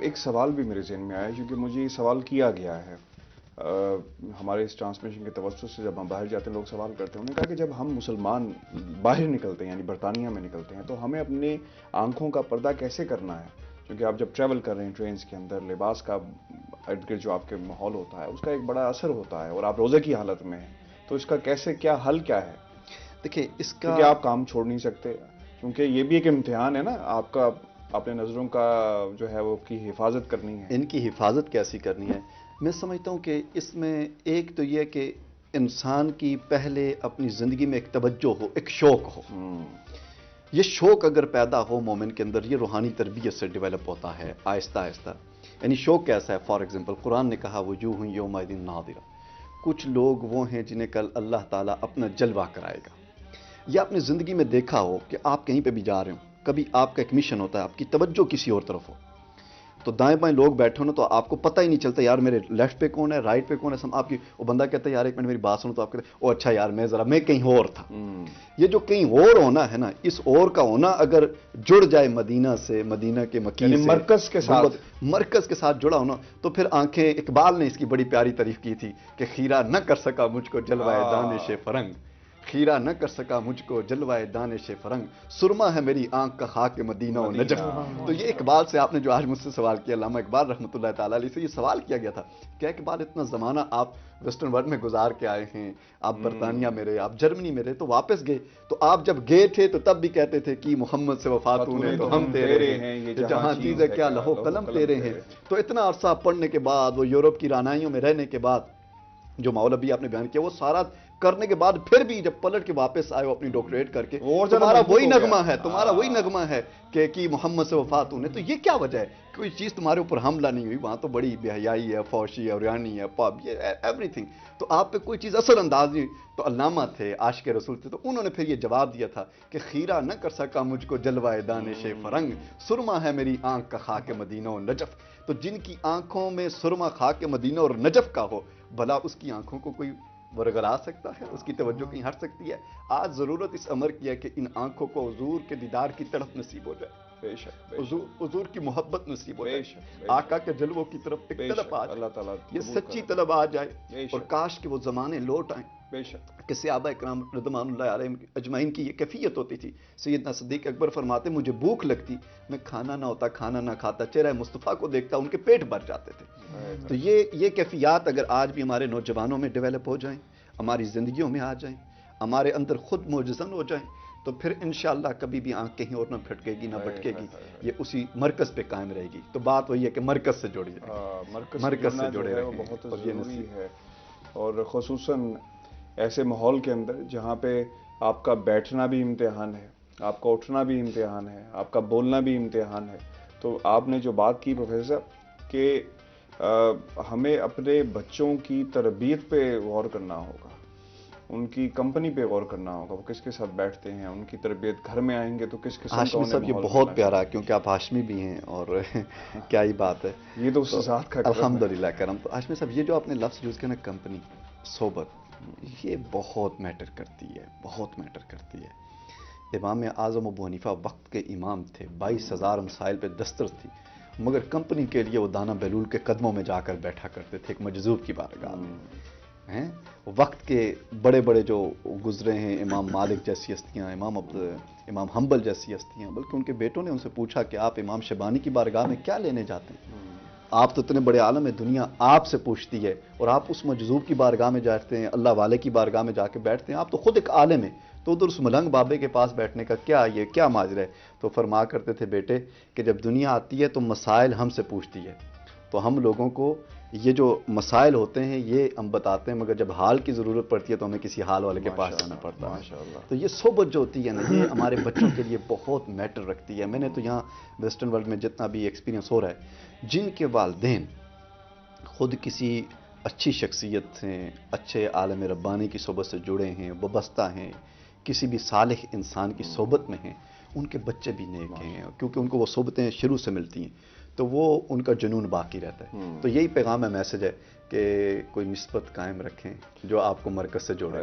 ایک سوال بھی میرے ذہن میں آیا کیونکہ مجھے یہ سوال کیا گیا ہے ہمارے اس ٹرانسمیشن کے توسط سے. جب ہم باہر جاتے ہیں لوگ سوال کرتے ہیں, انہوں نے کہا کہ جب ہم مسلمان باہر نکلتے ہیں یعنی برطانیہ میں نکلتے ہیں تو ہمیں اپنی آنکھوں کا پردہ کیسے کرنا ہے, کیونکہ آپ جب ٹریول کر رہے ہیں ٹرینز کے اندر لباس کا ارد گرد جو آپ کے ماحول ہوتا ہے اس کا ایک بڑا اثر ہوتا ہے, اور آپ روزے کی حالت میں ہیں تو اس کا کیسے کیا حل کیا ہے؟ دیکھیں اس کا کیونکہ آپ کام چھوڑ نہیں سکتے, کیونکہ یہ بھی ایک امتحان ہے نا آپ کا, اپنے نظروں کا جو ہے وہ کی حفاظت کرنی ہے. ان کی حفاظت کیسی کرنی ہے, میں سمجھتا ہوں کہ اس میں ایک تو یہ کہ انسان کی پہلے اپنی زندگی میں ایک توجہ ہو, ایک شوق ہو. یہ شوق اگر پیدا ہو مومن کے اندر, یہ روحانی تربیت سے ڈیولپ ہوتا ہے آہستہ آہستہ. یعنی شوق کیسا ہے؟ فار ایگزامپل قرآن نے کہا وجوہ یومئذ ناظرہ, کچھ لوگ وہ ہیں جنہیں کل اللہ تعالیٰ اپنا جلوہ کرائے گا. یا اپنی زندگی میں دیکھا ہو کہ آپ کہیں پہ بھی جا رہے ہو, کبھی آپ کا ایک مشن ہوتا ہے, آپ کی توجہ کسی اور طرف ہو, تو دائیں بائیں لوگ بیٹھے ہو نا تو آپ کو پتہ ہی نہیں چلتا یار میرے لیفٹ پہ کون ہے رائٹ پہ کون ہے. آپ کی وہ بندہ کہتا ہے یار ایک منٹ میری بات سنو, تو آپ کہتے ہیں او اچھا یار میں کہیں اور تھا. یہ جو کہیں اور ہونا ہے نا, اس اور کا ہونا اگر جڑ جائے مدینہ سے, مدینہ کے مکی سے, مرکز کے ساتھ جڑا ہونا, تو پھر آنکھیں, اقبال نے اس کی بڑی پیاری تعریف کی تھی کہ خیرہ نہ کر سکا مجھ کو جلوہ دانش فرنگ, خیرہ نہ کر سکا مجھ کو جلوہ دانش فرنگ, سرما ہے میری آنکھ کا خاک مدینہ و نجف. تو یہ اقبال سے آپ نے جو آج مجھ سے سوال کیا, علامہ اقبال رحمۃ اللہ تعالیٰ علیہ سے یہ سوال کیا گیا تھا کہ اقبال اتنا زمانہ آپ ویسٹرن ورلڈ میں گزار کے آئے ہیں, آپ برطانیہ میں رہے, آپ جرمنی میں رہے, تو واپس گئے, تو آپ جب گئے تھے تو تب بھی کہتے تھے کہ محمد سے وفات نے تو ہم تیرے ہیں, جہاں چیزیں کیا لہو قلم تیرے ہیں. تو اتنا عرصہ پڑھنے کے بعد, وہ یورپ کی رانائیوں میں رہنے کے بعد, جو مولوی آپ نے بیان کیا وہ سارا کرنے کے بعد پھر بھی جب پلٹ کے واپس آئے ہو اپنی ڈاکٹریٹ کر کے, تمہارا وہی نغمہ ہے کہ محمد سے وفات ہونے. تو یہ کیا وجہ ہے؟ کوئی چیز تمہارے اوپر حملہ نہیں ہوئی, وہاں تو بڑی بے حیائی ہے, فوشی ہے, اوریانی ہے, پب, یہ ایوری تھنگ, تو آپ پہ کوئی چیز اثر انداز نہیں. تو علامہ تھے, عاشق رسول تھے, تو انہوں نے پھر یہ جواب دیا تھا کہ خیرہ نہ کر سکا مجھ کو جلوہ دانش فرنگ, سرما ہے میری آنکھ کا خاک مدینہ و نجف. تو جن کی آنکھوں میں سرما خاک مدینہ اور نجف کا ہو, بھلا اس کی آنکھوں کو کوئی ورگلا سکتا ہے, اس کی توجہ کہیں ہٹ سکتی ہے؟ آج ضرورت اس امر کی ہے کہ ان آنکھوں کو حضور کے دیدار کی تڑپ نصیب ہو جائے, حضور کی محبت نصیب ہو جائے, آقا کے جلووں کی طرف ایک طلب آ جائے, یہ سچی طلب آ جائے. اور کاش کہ وہ زمانے لوٹ آئیں کہ صحابہ اکرام رضوان اللہ علیہم اجمعین کی یہ کیفیت ہوتی تھی. سیدنا صدیق اکبر فرماتے مجھے بھوک لگتی, میں کھانا نہ ہوتا, کھانا نہ کھاتا, چہرہ مصطفیٰ کو دیکھتا, ان کے پیٹ بھر جاتے تھے. تو یہ کیفیات اگر آج بھی ہمارے نوجوانوں میں ڈیولپ ہو جائیں, ہماری زندگیوں میں آ جائیں, ہمارے اندر خود معجزن ہو جائیں, تو پھر انشاءاللہ کبھی بھی آنکھ کہیں اور نہ پھٹکے گی, نہ بھٹکے گی, یہ اسی مرکز پہ قائم رہے گی. تو بات وہی ہے کہ مرکز سے جوڑی جائے, مرکز سے جڑے رہیں, بہت ضروری ہے. اور خصوصاً ایسے ماحول کے اندر جہاں پہ آپ کا بیٹھنا بھی امتحان ہے, آپ کا اٹھنا بھی امتحان ہے, آپ کا بولنا بھی امتحان ہے. تو آپ نے جو بات کی پروفیسر کہ ہمیں اپنے بچوں کی تربیت پہ غور کرنا ہوگا, ان کی کمپنی پہ غور کرنا ہوگا, وہ کس کے ساتھ بیٹھتے ہیں, ان کی تربیت گھر میں آئیں گے تو کس قسم کا ہاشمی صاحب یہ بہت پیارا ہے کیونکہ آپ ہاشمی بھی ہیں, اور کیا ہی بات ہے, یہ تو ذات کا الحمدللہ کرم. تو ہاشمی صاحب یہ جو آپ نے لفظ یوز کیا نا کمپنی, صحبت, یہ بہت میٹر کرتی ہے, بہت میٹر کرتی ہے. امام اعظم ابو حنیفہ وقت کے امام تھے, 22,000 مسائل پہ دسترس تھی, مگر کمپنی کے لیے وہ دانا بہلول کے قدموں میں جا کر بیٹھا کرتے تھے, ایک مجذوب کی بارگاہ میں. وقت کے بڑے بڑے جو گزرے ہیں, امام مالک جیسی ہستیاں, امام حنبل جیسی ہستیاں, بلکہ ان کے بیٹوں نے ان سے پوچھا کہ آپ امام شیبانی کی بارگاہ میں کیا لینے جاتے ہیں, آپ تو اتنے بڑے عالم ہیں, دنیا آپ سے پوچھتی ہے, اور آپ اس مجذوب کی بارگاہ میں جاتے ہیں, اللہ والے کی بارگاہ میں جا کے بیٹھتے ہیں, آپ تو خود ایک عالم ہیں, تو ادھر اس ملنگ بابے کے پاس بیٹھنے کا کیا ماجرا ہے؟ تو فرما کرتے تھے بیٹے کہ جب دنیا آتی ہے تو مسائل ہم سے پوچھتی ہے, تو ہم لوگوں کو یہ جو مسائل ہوتے ہیں یہ ہم بتاتے ہیں, مگر جب حال کی ضرورت پڑتی ہے تو ہمیں کسی حال والے کے پاس جانا پڑتا ہے. تو یہ صحبت جو ہوتی ہے نا, یہ ہمارے بچوں کے لیے بہت میٹر رکھتی ہے. میں نے تو یہاں ویسٹرن ورلڈ میں جتنا بھی ایکسپیرینس ہو رہا ہے, جن کے والدین خود کسی اچھی شخصیت سے, اچھے عالم ربانی کی صحبت سے جڑے ہیں, وابستہ ہیں, کسی بھی صالح انسان کی صحبت میں ہیں, ان کے بچے بھی نیک ہیں, کیونکہ ان کو وہ صحبتیں شروع سے ملتی ہیں, تو وہ ان کا جنون باقی رہتا ہے. تو یہی پیغام ہے, میسج ہے کہ کوئی نسبت قائم رکھیں جو آپ کو مرکز سے جوڑے.